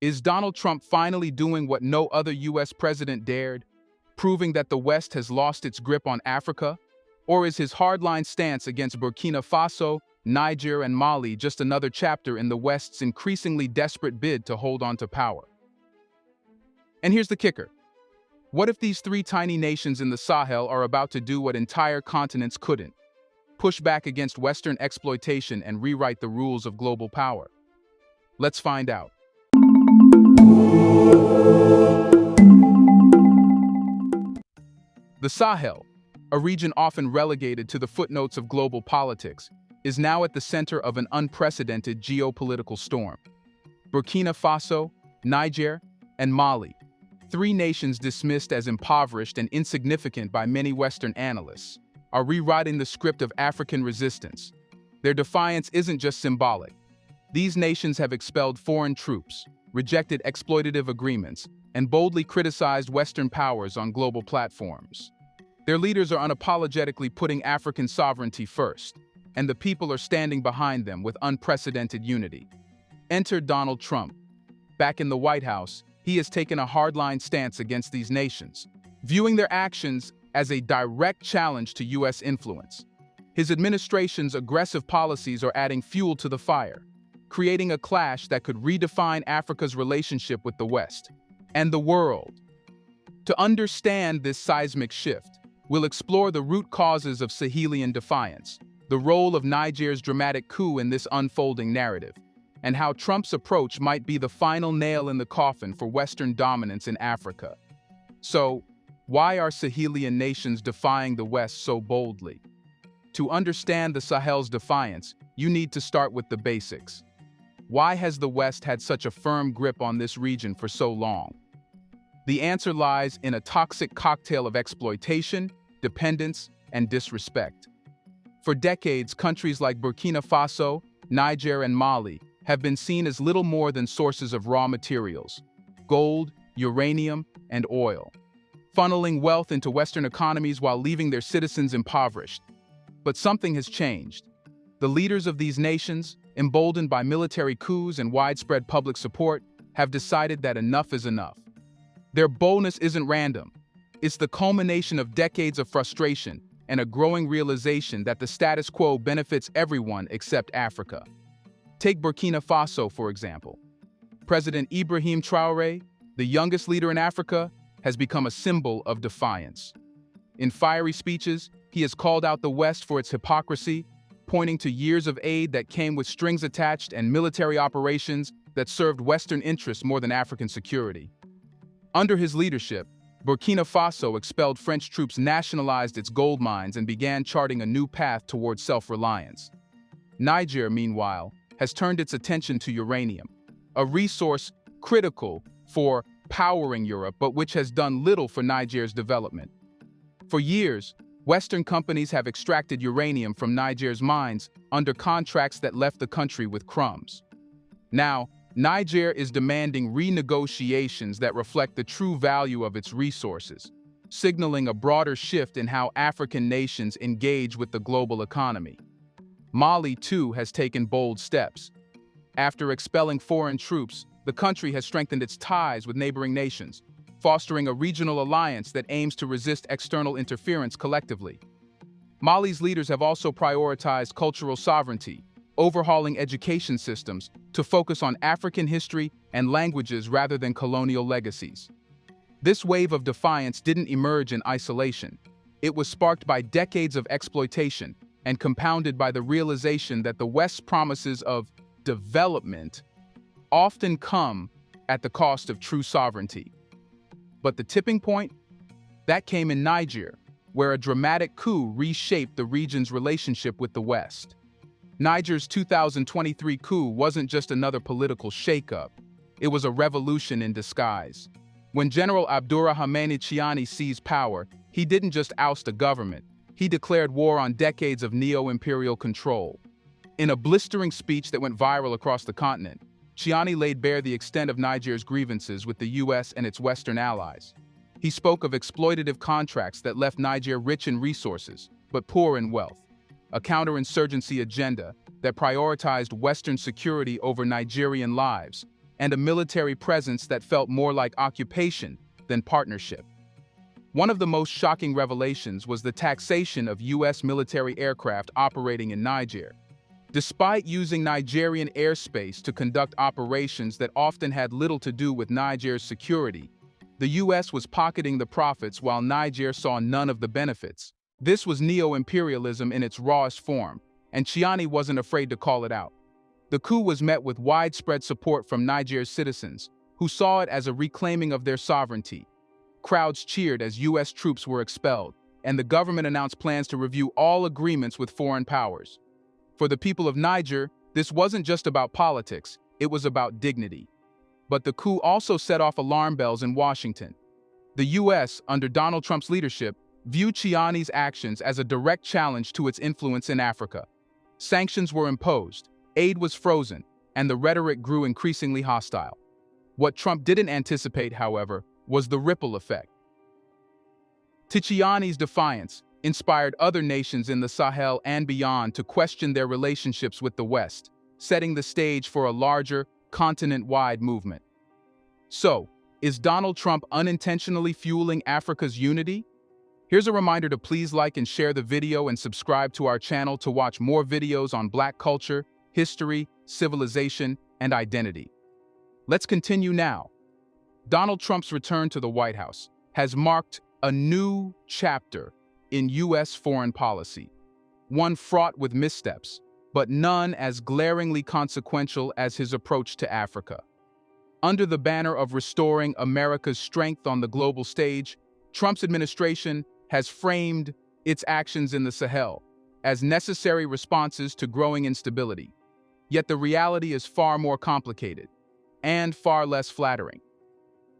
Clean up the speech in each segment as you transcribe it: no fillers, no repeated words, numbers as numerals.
Is Donald Trump finally doing what no other U.S. president dared, proving that the West has lost its grip on Africa? Or is his hardline stance against Burkina Faso, Niger, and Mali just another chapter in the West's increasingly desperate bid to hold on to power? And here's the kicker. What if these three tiny nations in the Sahel are about to do what entire continents couldn't? Push back against Western exploitation and rewrite the rules of global power? Let's find out. The Sahel, a region often relegated to the footnotes of global politics, is now at the center of an unprecedented geopolitical storm. Burkina Faso, Niger, and Mali, three nations dismissed as impoverished and insignificant by many Western analysts, are rewriting the script of African resistance. Their defiance isn't just symbolic. These nations have expelled foreign troops, rejected exploitative agreements, and boldly criticized Western powers on global platforms. Their leaders are unapologetically putting African sovereignty first, and the people are standing behind them with unprecedented unity. Enter Donald Trump. Back in the White House, he has taken a hardline stance against these nations, viewing their actions as a direct challenge to U.S. influence. His administration's aggressive policies are adding fuel to the fire, creating a clash that could redefine Africa's relationship with the West and the world. To understand this seismic shift, we'll explore the root causes of Sahelian defiance, the role of Niger's dramatic coup in this unfolding narrative, and how Trump's approach might be the final nail in the coffin for Western dominance in Africa. So, why are Sahelian nations defying the West so boldly? To understand the Sahel's defiance, you need to start with the basics. Why has the West had such a firm grip on this region for so long? The answer lies in a toxic cocktail of exploitation, dependence, and disrespect. For decades, countries like Burkina Faso, Niger, and Mali have been seen as little more than sources of raw materials: gold, uranium, and oil, funneling wealth into Western economies while leaving their citizens impoverished. But something has changed. The leaders of these nations, emboldened by military coups and widespread public support, have decided that enough is enough. Their boldness isn't random. It's the culmination of decades of frustration and a growing realization that the status quo benefits everyone except Africa. Take Burkina Faso, for example. President Ibrahim Traoré, the youngest leader in Africa, has become a symbol of defiance. In fiery speeches, he has called out the West for its hypocrisy, pointing to years of aid that came with strings attached and military operations that served Western interests more than African security. Under his leadership, Burkina Faso expelled French troops, nationalized its gold mines, and began charting a new path towards self-reliance. Niger, meanwhile, has turned its attention to uranium, a resource critical for powering Europe, but which has done little for Niger's development. For years, Western companies have extracted uranium from Niger's mines under contracts that left the country with crumbs. Now, Niger is demanding renegotiations that reflect the true value of its resources, signaling a broader shift in how African nations engage with the global economy. Mali, too, has taken bold steps. After expelling foreign troops, the country has strengthened its ties with neighboring nations, fostering a regional alliance that aims to resist external interference collectively. Mali's leaders have also prioritized cultural sovereignty, overhauling education systems to focus on African history and languages rather than colonial legacies. This wave of defiance didn't emerge in isolation. It was sparked by decades of exploitation and compounded by the realization that the West's promises of development often come at the cost of true sovereignty. But the tipping point? That came in Niger, where a dramatic coup reshaped the region's relationship with the West. Niger's 2023 coup wasn't just another political shakeup. It was a revolution in disguise. When General Abdourahmane Tiani seized power, he didn't just oust a government. He declared war on decades of neo-imperial control. In a blistering speech that went viral across the continent, Tiani laid bare the extent of Niger's grievances with the U.S. and its Western allies. He spoke of exploitative contracts that left Niger rich in resources, but poor in wealth, a counterinsurgency agenda that prioritized Western security over Nigerian lives, and a military presence that felt more like occupation than partnership. One of the most shocking revelations was the taxation of U.S. military aircraft operating in Niger. Despite using Nigerian airspace to conduct operations that often had little to do with Niger's security, the U.S. was pocketing the profits while Niger saw none of the benefits. This was neo-imperialism in its rawest form, and Chiani wasn't afraid to call it out. The coup was met with widespread support from Niger's citizens, who saw it as a reclaiming of their sovereignty. Crowds cheered as U.S. troops were expelled, and the government announced plans to review all agreements with foreign powers. For the people of Niger, this wasn't just about politics, it was about dignity. But the coup also set off alarm bells in Washington. The U.S., under Donald Trump's leadership, viewed Chiani's actions as a direct challenge to its influence in Africa. Sanctions were imposed, aid was frozen, and the rhetoric grew increasingly hostile. What Trump didn't anticipate, however, was the ripple effect. Chiani's defiance inspired other nations in the Sahel and beyond to question their relationships with the West, setting the stage for a larger, continent-wide movement. So, is Donald Trump unintentionally fueling Africa's unity? Here's a reminder to please like and share the video and subscribe to our channel to watch more videos on Black culture, history, civilization, and identity. Let's continue now. Donald Trump's return to the White House has marked a new chapter in U.S. foreign policy, one fraught with missteps, but none as glaringly consequential as his approach to Africa. Under the banner of restoring America's strength on the global stage, Trump's administration has framed its actions in the Sahel as necessary responses to growing instability. Yet the reality is far more complicated and far less flattering.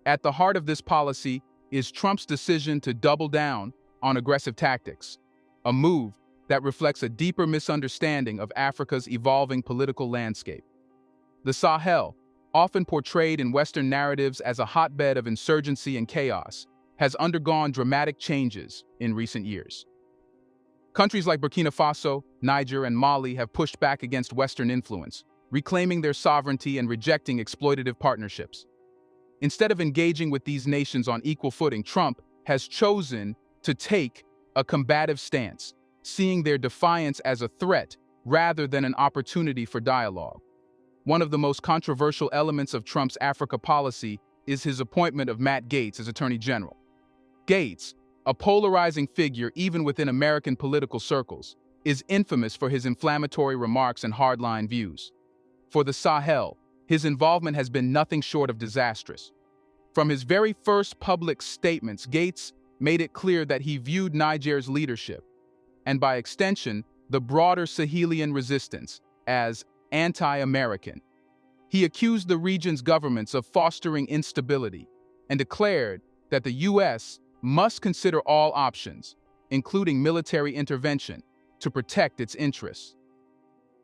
At the heart of this policy is Trump's decision to double down on aggressive tactics, a move that reflects a deeper misunderstanding of Africa's evolving political landscape. The Sahel, often portrayed in Western narratives as a hotbed of insurgency and chaos, has undergone dramatic changes in recent years. Countries like Burkina Faso, Niger, and Mali have pushed back against Western influence, reclaiming their sovereignty and rejecting exploitative partnerships. Instead of engaging with these nations on equal footing, Trump has chosen to take a combative stance, seeing their defiance as a threat rather than an opportunity for dialogue. One of the most controversial elements of Trump's Africa policy is his appointment of Matt Gaetz as Attorney General. Gaetz, a polarizing figure even within American political circles, is infamous for his inflammatory remarks and hardline views. For the Sahel, his involvement has been nothing short of disastrous. From his very first public statements, Gaetz made it clear that he viewed Niger's leadership, and by extension, the broader Sahelian resistance, as anti-American. He accused the region's governments of fostering instability and declared that the U.S. must consider all options, including military intervention, to protect its interests.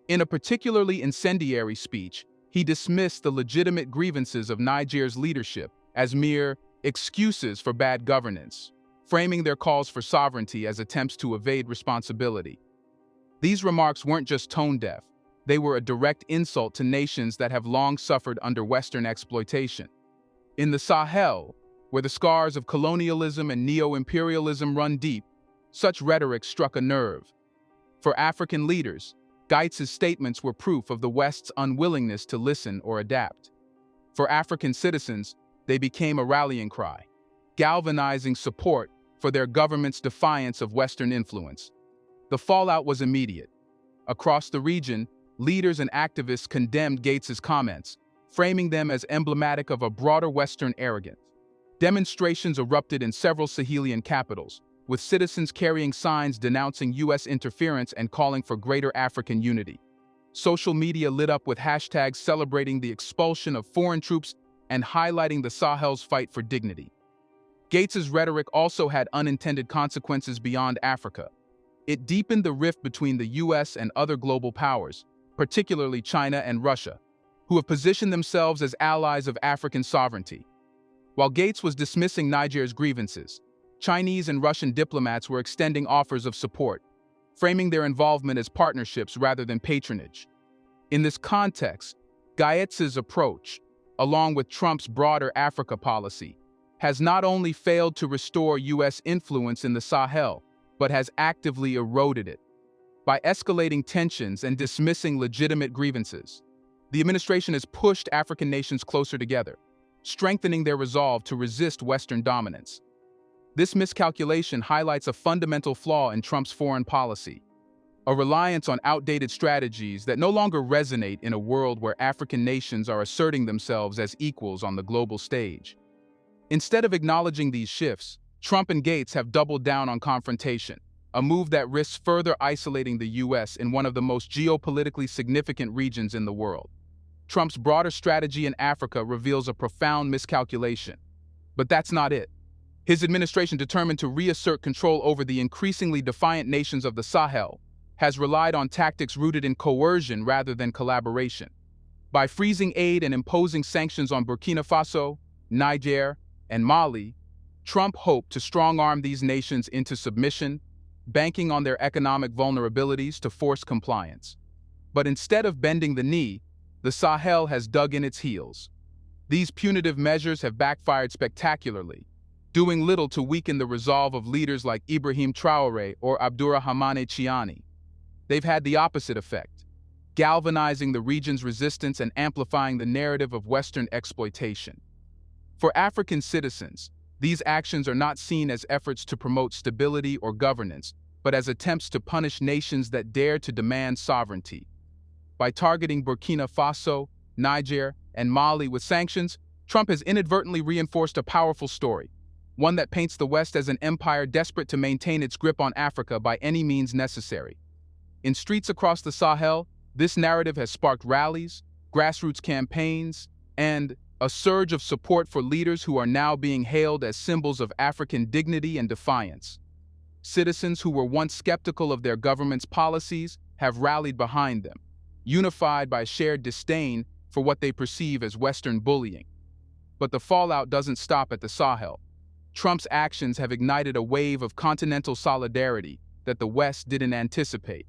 In a particularly incendiary speech, he dismissed the legitimate grievances of Niger's leadership as mere excuses for bad governance, framing their calls for sovereignty as attempts to evade responsibility. These remarks weren't just tone-deaf, they were a direct insult to nations that have long suffered under Western exploitation. In the Sahel, where the scars of colonialism and neo-imperialism run deep, such rhetoric struck a nerve. For African leaders, Gaetz's statements were proof of the West's unwillingness to listen or adapt. For African citizens, they became a rallying cry, galvanizing support for their government's defiance of Western influence. The fallout was immediate. Across the region, leaders and activists condemned Gaetz's comments, framing them as emblematic of a broader Western arrogance. Demonstrations erupted in several Sahelian capitals, with citizens carrying signs denouncing U.S. interference and calling for greater African unity. Social media lit up with hashtags celebrating the expulsion of foreign troops and highlighting the Sahel's fight for dignity. Gaetz's rhetoric also had unintended consequences beyond Africa. It deepened the rift between the U.S. and other global powers, particularly China and Russia, who have positioned themselves as allies of African sovereignty. While Gaetz was dismissing Niger's grievances, Chinese and Russian diplomats were extending offers of support, framing their involvement as partnerships rather than patronage. In this context, Gaetz's approach along with Trump's broader Africa policy, has not only failed to restore U.S. influence in the Sahel, but has actively eroded it. By escalating tensions and dismissing legitimate grievances, the administration has pushed African nations closer together, strengthening their resolve to resist Western dominance. This miscalculation highlights a fundamental flaw in Trump's foreign policy, a reliance on outdated strategies that no longer resonate in a world where African nations are asserting themselves as equals on the global stage. Instead of acknowledging these shifts, Trump and Gates have doubled down on confrontation, a move that risks further isolating the U.S. in one of the most geopolitically significant regions in the world. Trump's broader strategy in Africa reveals a profound miscalculation. But that's not it. His administration, determined to reassert control over the increasingly defiant nations of the Sahel, has relied on tactics rooted in coercion rather than collaboration. By freezing aid and imposing sanctions on Burkina Faso, Niger, and Mali, Trump hoped to strong-arm these nations into submission, banking on their economic vulnerabilities to force compliance. But instead of bending the knee, the Sahel has dug in its heels. These punitive measures have backfired spectacularly, doing little to weaken the resolve of leaders like Ibrahim Traoré or Abdourahmane Chiani. They've had the opposite effect, galvanizing the region's resistance and amplifying the narrative of Western exploitation. For African citizens, these actions are not seen as efforts to promote stability or governance, but as attempts to punish nations that dare to demand sovereignty. By targeting Burkina Faso, Niger, and Mali with sanctions, Trump has inadvertently reinforced a powerful story, one that paints the West as an empire desperate to maintain its grip on Africa by any means necessary. In streets across the Sahel, this narrative has sparked rallies, grassroots campaigns, and a surge of support for leaders who are now being hailed as symbols of African dignity and defiance. Citizens who were once skeptical of their government's policies have rallied behind them, unified by shared disdain for what they perceive as Western bullying. But the fallout doesn't stop at the Sahel. Trump's actions have ignited a wave of continental solidarity that the West didn't anticipate.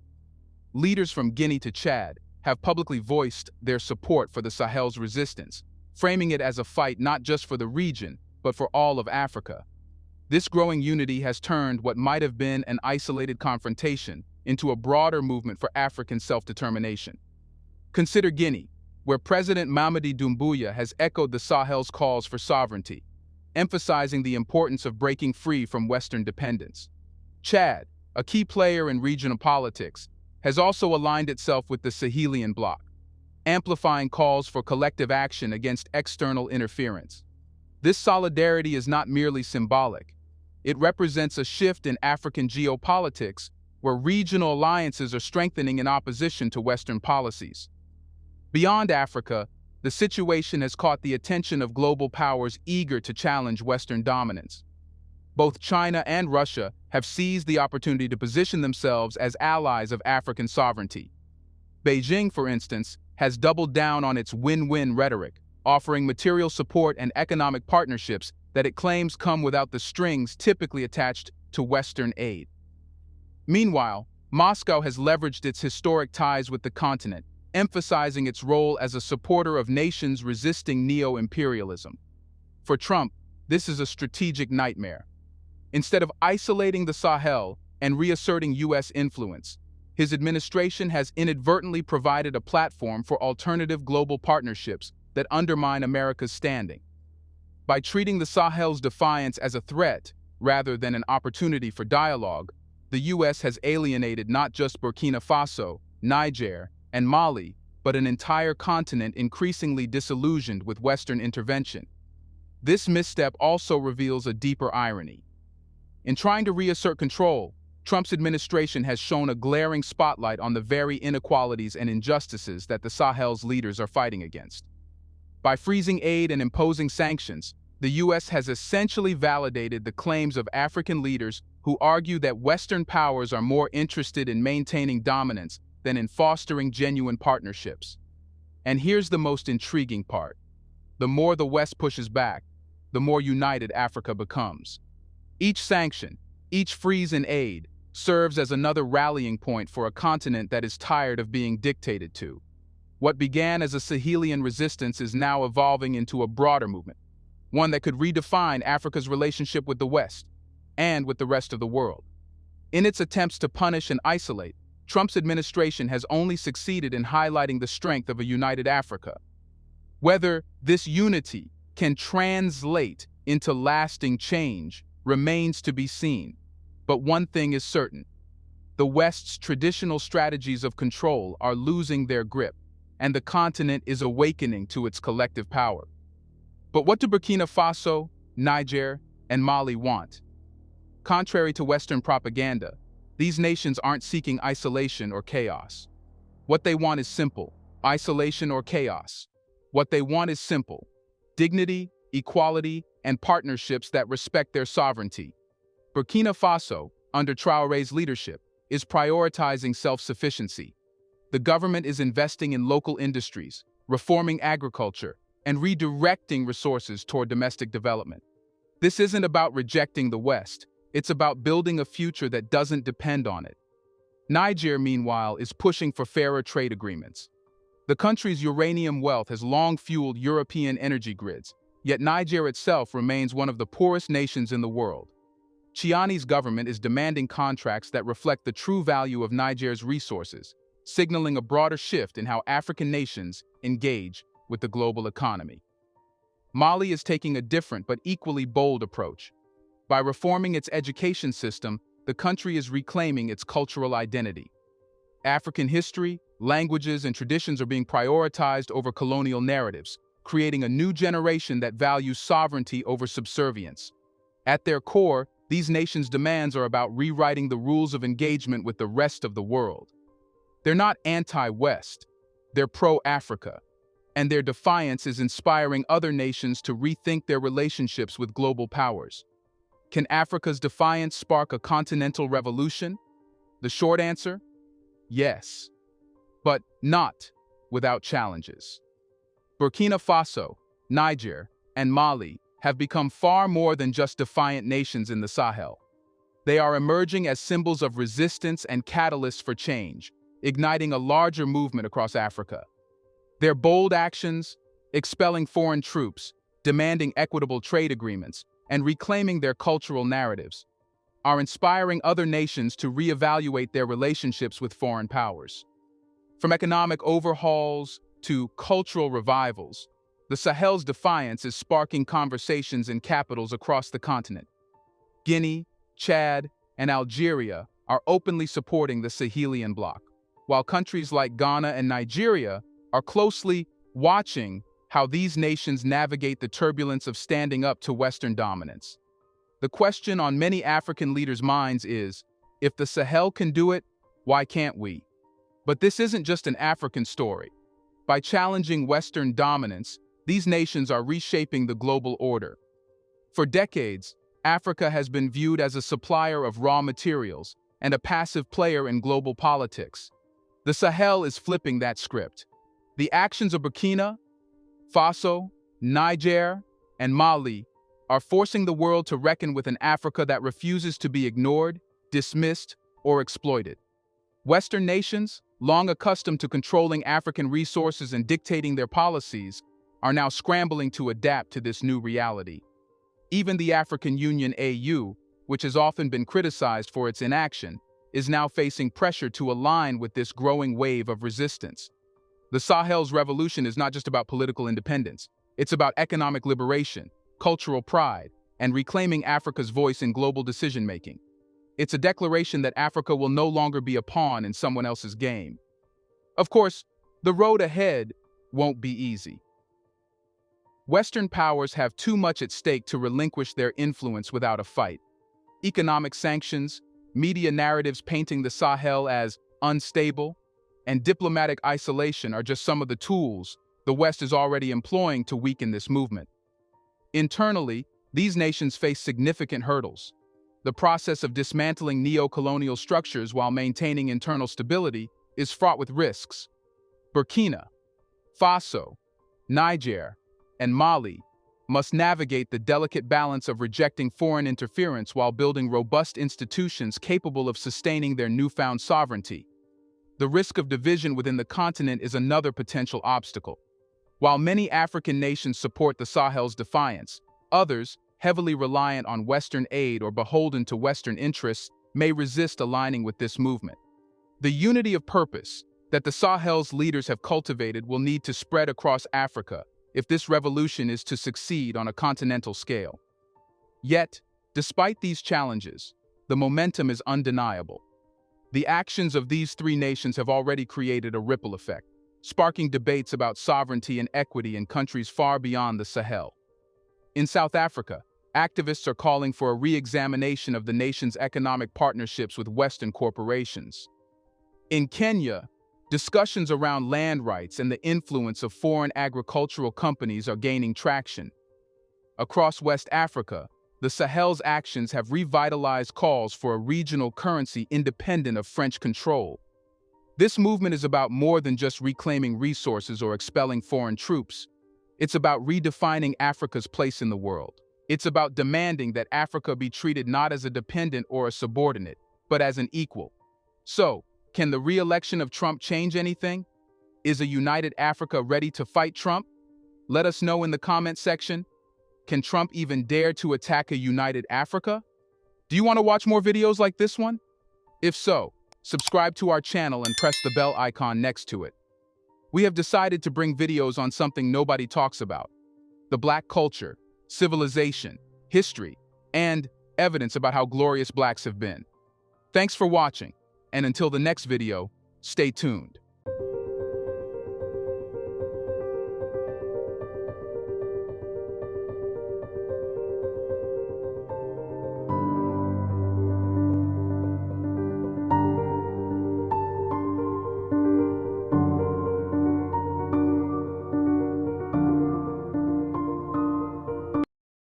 Leaders from Guinea to Chad have publicly voiced their support for the Sahel's resistance, framing it as a fight not just for the region, but for all of Africa. This growing unity has turned what might have been an isolated confrontation into a broader movement for African self-determination. Consider Guinea, where President Mamadi Doumbouya has echoed the Sahel's calls for sovereignty, emphasizing the importance of breaking free from Western dependence. Chad, a key player in regional politics, has also aligned itself with the Sahelian bloc, amplifying calls for collective action against external interference. This solidarity is not merely symbolic. It represents a shift in African geopolitics where regional alliances are strengthening in opposition to Western policies. Beyond Africa, the situation has caught the attention of global powers eager to challenge Western dominance. Both China and Russia have seized the opportunity to position themselves as allies of African sovereignty. Beijing, for instance, has doubled down on its win-win rhetoric, offering material support and economic partnerships that it claims come without the strings typically attached to Western aid. Meanwhile, Moscow has leveraged its historic ties with the continent, emphasizing its role as a supporter of nations resisting neo-imperialism. For Trump, this is a strategic nightmare. Instead of isolating the Sahel and reasserting U.S. influence, his administration has inadvertently provided a platform for alternative global partnerships that undermine America's standing. By treating the Sahel's defiance as a threat rather than an opportunity for dialogue, the U.S. has alienated not just Burkina Faso, Niger, and Mali, but an entire continent increasingly disillusioned with Western intervention. This misstep also reveals a deeper irony. In trying to reassert control, Trump's administration has shone a glaring spotlight on the very inequalities and injustices that the Sahel's leaders are fighting against. By freezing aid and imposing sanctions, the U.S. has essentially validated the claims of African leaders who argue that Western powers are more interested in maintaining dominance than in fostering genuine partnerships. And here's the most intriguing part. The more the West pushes back, the more united Africa becomes. Each sanction, each freeze in aid, serves as another rallying point for a continent that is tired of being dictated to. What began as a Sahelian resistance is now evolving into a broader movement, one that could redefine Africa's relationship with the West and with the rest of the world. In its attempts to punish and isolate, Trump's administration has only succeeded in highlighting the strength of a united Africa. Whether this unity can translate into lasting change remains to be seen. But one thing is certain: the West's traditional strategies of control are losing their grip, and the continent is awakening to its collective power. But what do Burkina Faso, Niger, and Mali want? Contrary to Western propaganda, these nations aren't seeking isolation or chaos. What they want is simple: isolation or chaos. What they want is simple: dignity, equality, and partnerships that respect their sovereignty. Burkina Faso, under Traoré's leadership, is prioritizing self-sufficiency. The government is investing in local industries, reforming agriculture, and redirecting resources toward domestic development. This isn't about rejecting the West, it's about building a future that doesn't depend on it. Niger, meanwhile, is pushing for fairer trade agreements. The country's uranium wealth has long fueled European energy grids, yet Niger itself remains one of the poorest nations in the world. Chiani's government is demanding contracts that reflect the true value of Niger's resources, signaling a broader shift in how African nations engage with the global economy. Mali is taking a different but equally bold approach. By reforming its education system, the country is reclaiming its cultural identity. African history, languages, and traditions are being prioritized over colonial narratives, creating a new generation that values sovereignty over subservience. At their core, these nations' demands are about rewriting the rules of engagement with the rest of the world. They're not anti-West, they're pro-Africa, and their defiance is inspiring other nations to rethink their relationships with global powers. Can Africa's defiance spark a continental revolution? The short answer? Yes, but not without challenges. Burkina Faso, Niger, and Mali have become far more than just defiant nations in the Sahel. They are emerging as symbols of resistance and catalysts for change, igniting a larger movement across Africa. Their bold actions, expelling foreign troops, demanding equitable trade agreements, and reclaiming their cultural narratives, are inspiring other nations to reevaluate their relationships with foreign powers. From economic overhauls to cultural revivals, the Sahel's defiance is sparking conversations in capitals across the continent. Guinea, Chad, and Algeria are openly supporting the Sahelian bloc, while countries like Ghana and Nigeria are closely watching how these nations navigate the turbulence of standing up to Western dominance. The question on many African leaders' minds is, if the Sahel can do it, why can't we? But this isn't just an African story. By challenging Western dominance, these nations are reshaping the global order. For decades, Africa has been viewed as a supplier of raw materials and a passive player in global politics. The Sahel is flipping that script. The actions of Burkina Faso, Niger, and Mali are forcing the world to reckon with an Africa that refuses to be ignored, dismissed, or exploited. Western nations, long accustomed to controlling African resources and dictating their policies, are now scrambling to adapt to this new reality. Even the African Union AU, which has often been criticized for its inaction, is now facing pressure to align with this growing wave of resistance. The Sahel's revolution is not just about political independence, it's about economic liberation, cultural pride, and reclaiming Africa's voice in global decision-making. It's a declaration that Africa will no longer be a pawn in someone else's game. Of course, the road ahead won't be easy. Western powers have too much at stake to relinquish their influence without a fight. Economic sanctions, media narratives painting the Sahel as unstable, and diplomatic isolation are just some of the tools the West is already employing to weaken this movement. Internally, these nations face significant hurdles. The process of dismantling neo-colonial structures while maintaining internal stability is fraught with risks. Burkina Faso, Niger, and Mali must navigate the delicate balance of rejecting foreign interference while building robust institutions capable of sustaining their newfound sovereignty. the risk of division within the continent is another potential obstacle. While many African nations support the Sahel's defiance, others, heavily reliant on Western aid or beholden to Western interests, may resist aligning with this movement. The unity of purpose that the Sahel's leaders have cultivated will need to spread across Africa if this revolution is to succeed on a continental scale. Yet, despite these challenges, the momentum is undeniable. The actions of these three nations have already created a ripple effect, sparking debates about sovereignty and equity in countries far beyond the Sahel. In South Africa, activists are calling for a re-examination of the nation's economic partnerships with Western corporations. In Kenya, discussions around land rights and the influence of foreign agricultural companies are gaining traction. Across West Africa, the Sahel's actions have revitalized calls for a regional currency independent of French control. This movement is about more than just reclaiming resources or expelling foreign troops. It's about redefining Africa's place in the world. It's about demanding that Africa be treated not as a dependent or a subordinate, but as an equal. So, can the re-election of Trump change anything? Is a united Africa ready to fight Trump? Let us know in the comment section. Can Trump even dare to attack a united Africa? Do you want to watch more videos like this one? If so, subscribe to our channel and press the bell icon next to it. We have decided to bring videos on something nobody talks about: the Black culture, civilization, history, and evidence about how glorious Blacks have been. Thanks for watching, and until the next video, stay tuned.